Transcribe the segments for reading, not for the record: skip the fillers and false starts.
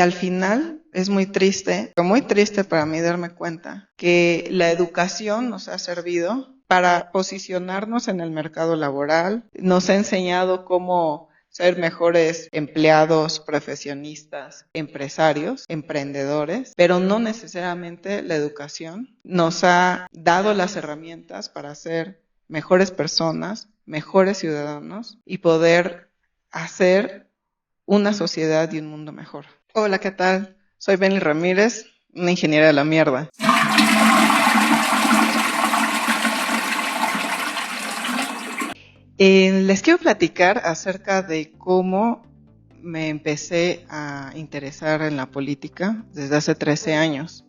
Y al final es muy triste para mí darme cuenta que la educación nos ha servido para posicionarnos en el mercado laboral, nos ha enseñado cómo ser mejores empleados, profesionistas, empresarios, emprendedores, pero no necesariamente la educación nos ha dado las herramientas para ser mejores personas, mejores ciudadanos y poder hacer una sociedad y un mundo mejor. Hola, ¿qué tal? Soy Benny Ramírez, una ingeniera de la mierda. Les quiero platicar acerca de cómo me empecé a interesar en la política desde hace 13 años.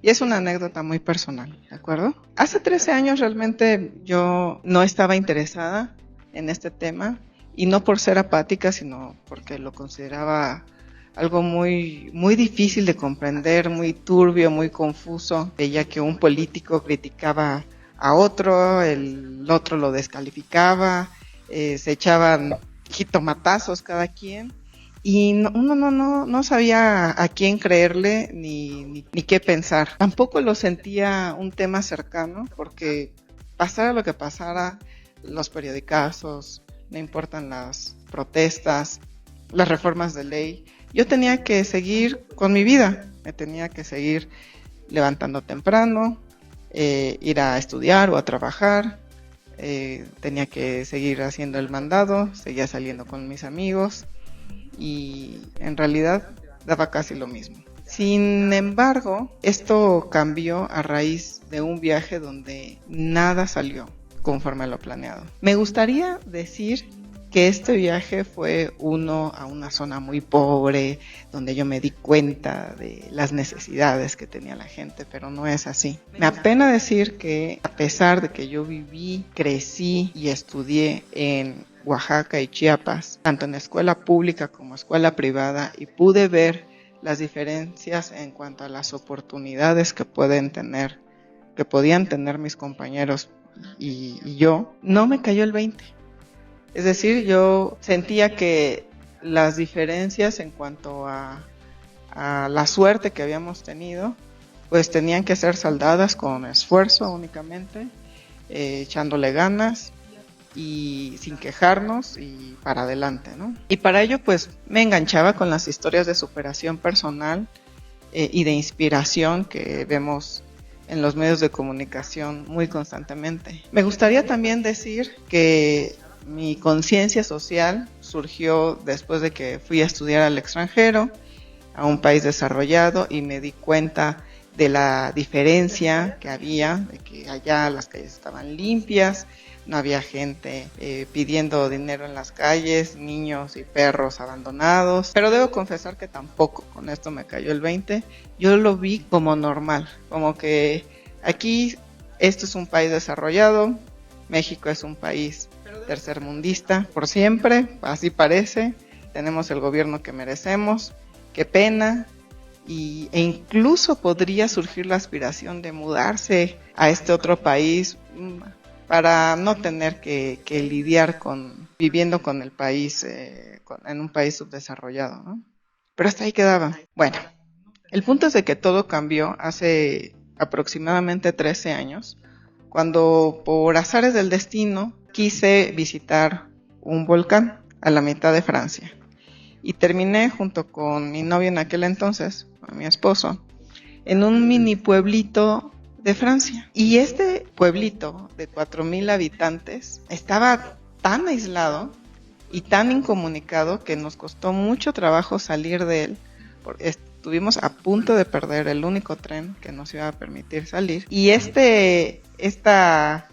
Y es una anécdota muy personal, ¿de acuerdo? Hace 13 años realmente yo no estaba interesada en este tema, y no por ser apática, sino porque lo consideraba algo muy difícil de comprender, muy turbio, muy confuso. Veía que un político criticaba a otro, el otro lo descalificaba, se echaban jitomatazos cada quien, y uno no sabía a quién creerle ni qué pensar. Tampoco lo sentía un tema cercano, porque pasara lo que pasara, los periodicazos, no importan las protestas, las reformas de ley, yo tenía que seguir con mi vida, me tenía que seguir levantando temprano, ir a estudiar o a trabajar, tenía que seguir haciendo el mandado, seguía saliendo con mis amigos y en realidad daba casi lo mismo. Sin embargo, esto cambió a raíz de un viaje donde nada salió conforme a lo planeado. Me gustaría decir que este viaje fue uno a una zona muy pobre, donde yo me di cuenta de las necesidades que tenía la gente, pero no es así. Me apena decir que a pesar de que yo viví, crecí y estudié en Oaxaca y Chiapas, tanto en escuela pública como escuela privada, y pude ver las diferencias en cuanto a las oportunidades que podían tener mis compañeros y yo, no me cayó el 20. Es decir, yo sentía que las diferencias en cuanto a la suerte que habíamos tenido, pues tenían que ser saldadas con esfuerzo únicamente, echándole ganas y sin quejarnos y para adelante, ¿no? Y para ello pues me enganchaba con las historias de superación personal y de inspiración que vemos en los medios de comunicación muy constantemente. Me gustaría también decir que mi conciencia social surgió después de que fui a estudiar al extranjero, a un país desarrollado, y me di cuenta de la diferencia que había, de que allá las calles estaban limpias, no había gente pidiendo dinero en las calles, niños y perros abandonados. Pero debo confesar que tampoco con esto me cayó el 20. Yo lo vi como normal, como que aquí esto es un país desarrollado, México es un país tercermundista por siempre, así parece, tenemos el gobierno que merecemos, qué pena, e incluso podría surgir la aspiración de mudarse a este otro país para no tener que lidiar viviendo con el país, en un país subdesarrollado, ¿no? Pero hasta ahí quedaba. Bueno, el punto es de que todo cambió hace aproximadamente 13 años, cuando por azares del destino quise visitar un volcán a la mitad de Francia. Y terminé junto con mi novio en aquel entonces, mi esposo, en un mini pueblito de Francia. Y este pueblito de 4,000 habitantes estaba tan aislado y tan incomunicado que nos costó mucho trabajo salir de él. Estuvimos a punto de perder el único tren que nos iba a permitir salir. Y esta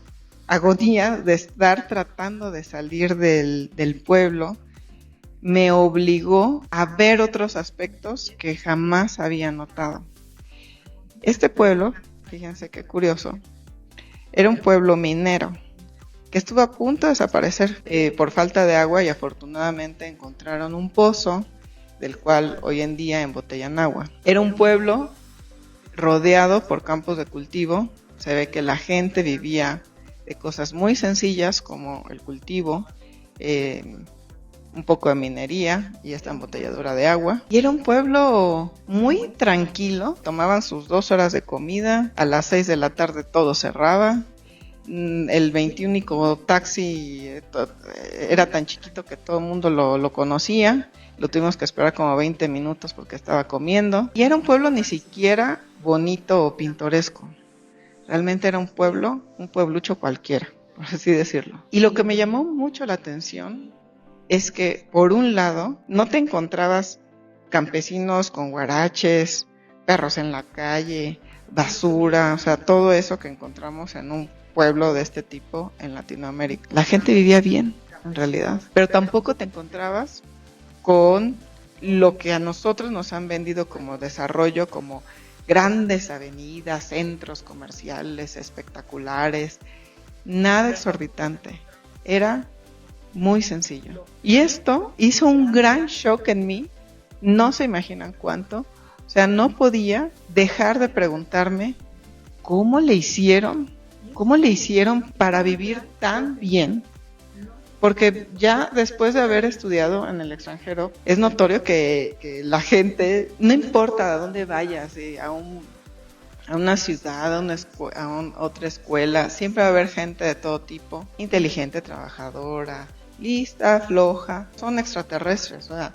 agonía de estar tratando de salir del pueblo me obligó a ver otros aspectos que jamás había notado. Este pueblo, fíjense qué curioso, era un pueblo minero que estuvo a punto de desaparecer por falta de agua, y afortunadamente encontraron un pozo del cual hoy en día embotellan agua. Era un pueblo rodeado por campos de cultivo. Se ve que la gente vivía de cosas muy sencillas como el cultivo, un poco de minería y esta embotelladora de agua. Y era un pueblo muy tranquilo, tomaban sus 2 horas de comida, a las 6 de la tarde todo cerraba. El 21 taxi era tan chiquito que todo el mundo lo conocía. Lo tuvimos que esperar como 20 minutos porque estaba comiendo. Y era un pueblo ni siquiera bonito o pintoresco. Realmente era un pueblucho cualquiera, por así decirlo. Y lo que me llamó mucho la atención es que, por un lado, no te encontrabas campesinos con guaraches, perros en la calle, basura, o sea, todo eso que encontramos en un pueblo de este tipo en Latinoamérica. La gente vivía bien, en realidad, pero tampoco te encontrabas con lo que a nosotros nos han vendido como desarrollo, como grandes avenidas, centros comerciales espectaculares, nada exorbitante, era muy sencillo. Y esto hizo un gran shock en mí, no se imaginan cuánto, o sea, no podía dejar de preguntarme cómo le hicieron para vivir tan bien. Porque ya después de haber estudiado en el extranjero, es notorio que la gente, no importa a dónde vayas, a una ciudad, a otra escuela, siempre va a haber gente de todo tipo, inteligente, trabajadora, lista, floja, son extraterrestres, ¿verdad?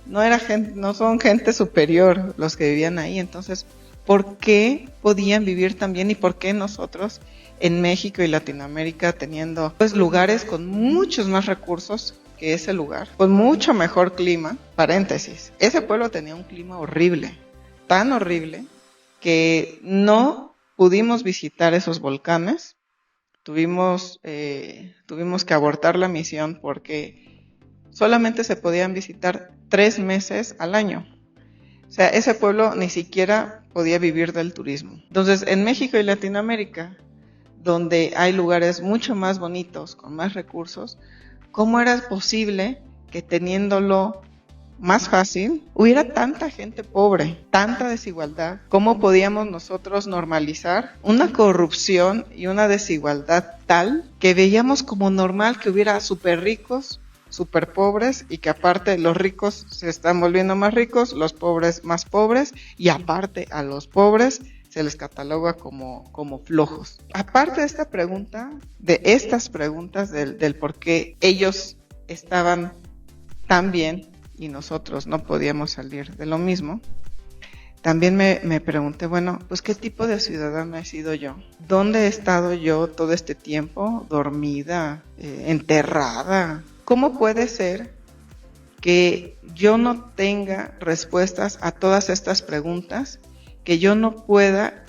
No son gente superior los que vivían ahí. Entonces, ¿por qué podían vivir tan bien y por qué nosotros en México y Latinoamérica, teniendo pues lugares con muchos más recursos que ese lugar, con mucho mejor clima? Paréntesis, ese pueblo tenía un clima horrible, tan horrible que no pudimos visitar esos volcanes. Tuvimos que abortar la misión porque solamente se podían visitar 3 meses al año. O sea, ese pueblo ni siquiera podía vivir del turismo. Entonces, en México y Latinoamérica, donde hay lugares mucho más bonitos, con más recursos, ¿cómo era posible que teniéndolo más fácil hubiera tanta gente pobre, tanta desigualdad? ¿Cómo podíamos nosotros normalizar una corrupción y una desigualdad tal que veíamos como normal que hubiera súper ricos, súper pobres, y que aparte los ricos se están volviendo más ricos, los pobres más pobres, y aparte a los pobres se les cataloga como flojos? Aparte de esta pregunta, de estas preguntas del por qué ellos estaban tan bien y nosotros no podíamos salir de lo mismo, también me pregunté, bueno, pues ¿qué tipo de ciudadana he sido yo? ¿Dónde he estado yo todo este tiempo? Dormida, enterrada. ¿Cómo puede ser que yo no tenga respuestas a todas estas preguntas, que yo no pueda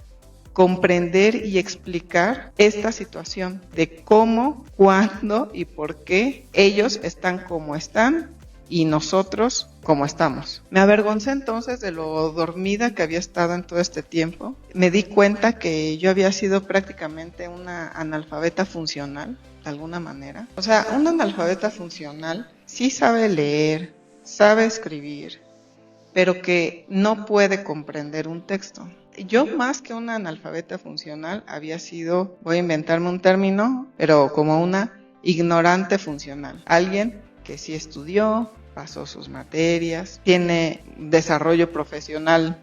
comprender y explicar esta situación de cómo, cuándo y por qué ellos están como están y nosotros como estamos? Me avergoncé entonces de lo dormida que había estado en todo este tiempo. Me di cuenta que yo había sido prácticamente una analfabeta funcional, de alguna manera. O sea, una analfabeta funcional sí sabe leer, sabe escribir, pero que no puede comprender un texto. Yo, más que una analfabeta funcional, había sido, voy a inventarme un término, pero como una ignorante funcional. Alguien que sí estudió, pasó sus materias, tiene desarrollo profesional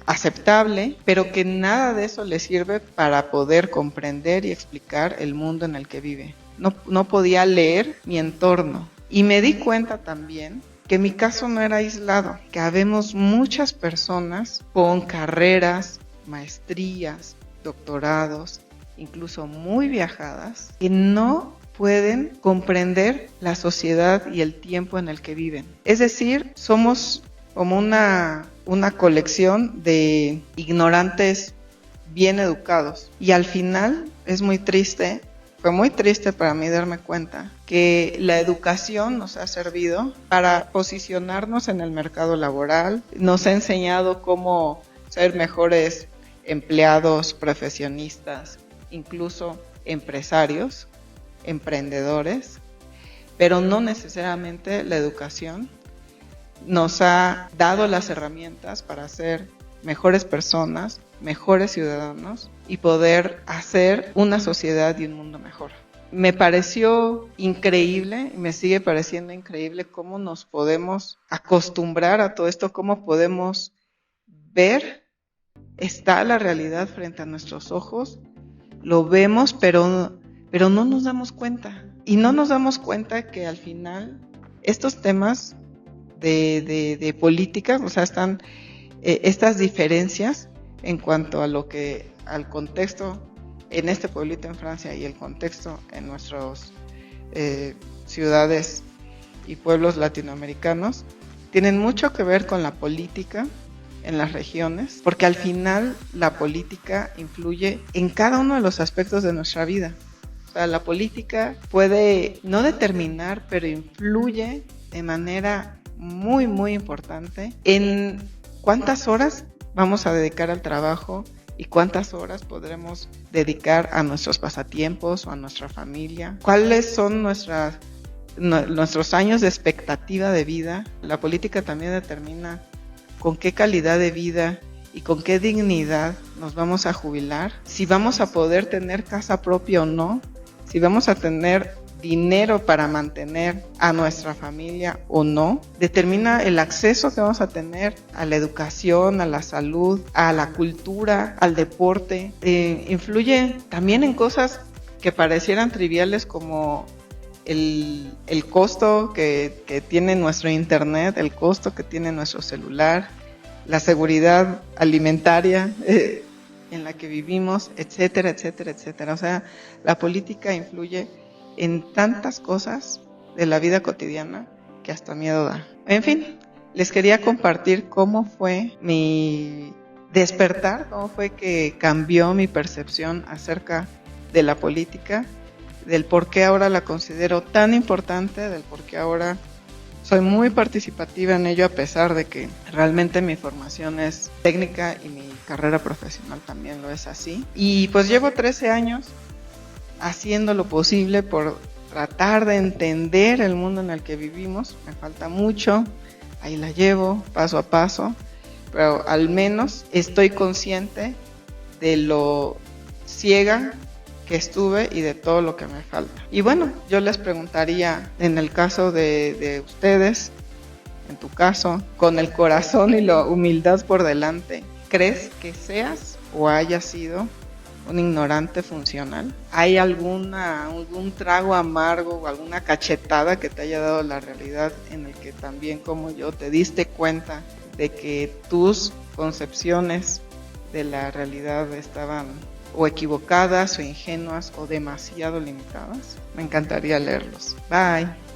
aceptable, pero que nada de eso le sirve para poder comprender y explicar el mundo en el que vive. No podía leer mi entorno. Y me di cuenta también que mi caso no era aislado, que habemos muchas personas con carreras, maestrías, doctorados, incluso muy viajadas, que no pueden comprender la sociedad y el tiempo en el que viven. Es decir, somos como una colección de ignorantes bien educados. Y al final es muy triste. Fue muy triste para mí darme cuenta que la educación nos ha servido para posicionarnos en el mercado laboral, nos ha enseñado cómo ser mejores empleados, profesionistas, incluso empresarios, emprendedores, pero no necesariamente la educación nos ha dado las herramientas para ser mejores personas, mejores ciudadanos y poder hacer una sociedad y un mundo mejor. me pareció increíble, y me sigue pareciendo increíble cómo nos podemos acostumbrar a todo esto, cómo podemos ver, está la realidad frente a nuestros ojos, lo vemos, pero no nos damos cuenta. Y no nos damos cuenta que al final estos temas de política, o sea, están estas diferencias en cuanto a al contexto en este pueblito en Francia y el contexto en nuestras ciudades y pueblos latinoamericanos, tienen mucho que ver con la política en las regiones, porque al final la política influye en cada uno de los aspectos de nuestra vida. O sea, la política puede no determinar, pero influye de manera muy, muy importante en cuántas horas vamos a dedicar al trabajo y cuántas horas podremos dedicar a nuestros pasatiempos o a nuestra familia. ¿Cuáles son nuestros años de expectativa de vida? La política también determina con qué calidad de vida y con qué dignidad nos vamos a jubilar, si vamos a poder tener casa propia o no, si vamos a tener dinero para mantener a nuestra familia o no, determina el acceso que vamos a tener a la educación, a la salud, a la cultura, al deporte. Influye también en cosas que parecieran triviales como el costo que tiene nuestro internet, el costo que tiene nuestro celular, la seguridad alimentaria en la que vivimos, etcétera, etcétera, etcétera. O sea, la política influye en tantas cosas de la vida cotidiana que hasta miedo da. En fin, les quería compartir cómo fue mi despertar, cómo fue que cambió mi percepción acerca de la política, del por qué ahora la considero tan importante, del por qué ahora soy muy participativa en ello, a pesar de que realmente mi formación es técnica y mi carrera profesional también lo es así. Y pues llevo 13 años haciendo lo posible por tratar de entender el mundo en el que vivimos. Me falta mucho, ahí la llevo paso a paso, pero al menos estoy consciente de lo ciega que estuve y de todo lo que me falta. Y bueno, yo les preguntaría, en el caso de ustedes, en tu caso, con el corazón y la humildad por delante, ¿crees que seas o hayas sido un ignorante funcional? ¿Hay algún trago amargo o alguna cachetada que te haya dado la realidad en el que también, como yo, te diste cuenta de que tus concepciones de la realidad estaban o equivocadas o ingenuas o demasiado limitadas? Me encantaría leerlos. Bye.